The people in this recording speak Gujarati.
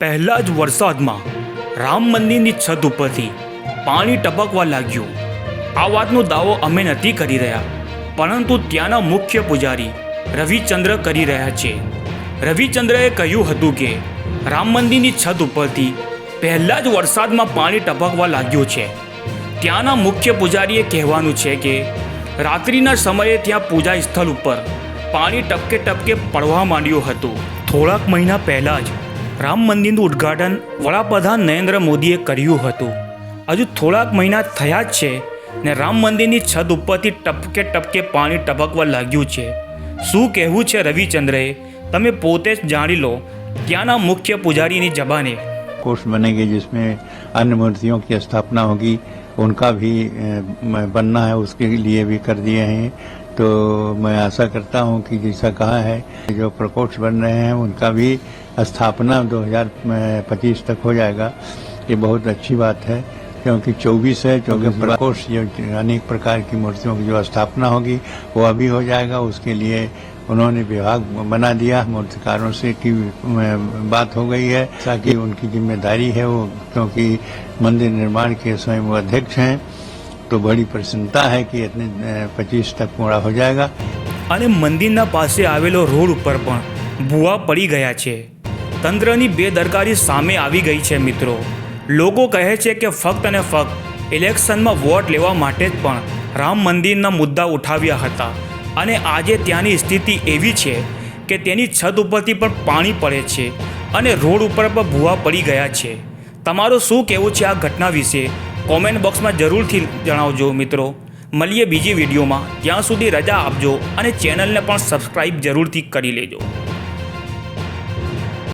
પહેલા જ વરસાદમાં રામ મંદિરની છત ઉપરથી પાણી ટપકવા લાગ્યું। આ વાતનો દાવો અમે નથી કરી રહ્યા, પરંતુ ત્યાંના મુખ્ય પૂજારી રવિચંદ્ર કરી રહ્યા છે। રવિચંદ્રએ કહ્યું હતું કે રામ મંદિરની છત ઉપરથી પહેલા જ વરસાદમાં પાણી ટપકવા લાગ્યું છે। ત્યાંના મુખ્ય પૂજારીએ કહેવાનું છે કે રાત્રિના સમયે ત્યાં પૂજા સ્થળ ઉપર પાણી ટપકે ટપકે પડવા માંડ્યું હતું। થોડાક મહિના પહેલાં જ રામ મંદિરનું ઉદ્ઘાટન વડાપ્રધાન નરેન્દ્ર મોદીએ કર્યું હતું। હજુ થોડાક મહિના થયા જ છે ને રામ મંદિરની છત ઉપરથી ટપકે ટપકે પાણી ટપકવા લાગ્યું છે। શું કહેવું છે રવિચંદ્રએ, તમે પોતે જ જાણી લો ત્યાંના મુખ્ય પૂજારીની જબાને। कोर्स बनेंगे जिसमें अन्य मूर्तियों की स्थापना होगी, उनका भी बनना है, उसके लिए भी कर दिए हैं। तो मैं आशा करता हूं कि जैसा कहा है जो प्रकोष्ठ बन रहे हैं उनका भी स्थापना 2025 तक हो जाएगा। ये बहुत अच्छी बात है, क्योंकि 24 है, क्योंकि प्रकोष्ठ जो अनेक प्रकार की मूर्तियों की जो स्थापना होगी वो अभी हो जाएगा। उसके लिए उन्होंने विभाग बना दिया, मूर्तिकारों से की बात हो गई है ताकि उनकी जिम्मेदारी है वो, क्योंकि मंदिर निर्माण के स्वयं वो अध्यक्ष हैं। तो बड़ी प्रसन्नता है कि इतने 25 तक पूरा हो जाएगा। અને મંદિરના પાસે આવેલો રોડ ઉપર પણ ભૂવા પડી ગયા છે। તંત્રની બેદરકારી સામે આવી ગઈ છે મિત્રો। લોકો કહે છે કે ફક્ત અને ફક્ત ઇલેક્શનમાં વોટ લેવા માટે જ પણ રામ મંદિરના મુદ્દા ઉઠાવ્યા હતા, અને આજે ત્યાંની સ્થિતિ એવી છે કે તેની છત ઉપરથી પણ પાણી પડે છે અને રોડ ઉપર પણ ભૂવા પડી ગયા છે। તમારું શું કહેવું છે આ ઘટના વિશે? કોમેન્ટ બોક્સમાં જરૂરથી જણાવજો મિત્રો। મળીએ બીજી વિડીયોમાં, ત્યાં સુધી રજા આપજો અને ચેનલને પણ સબસ્ક્રાઈબ જરૂરથી કરી લેજો।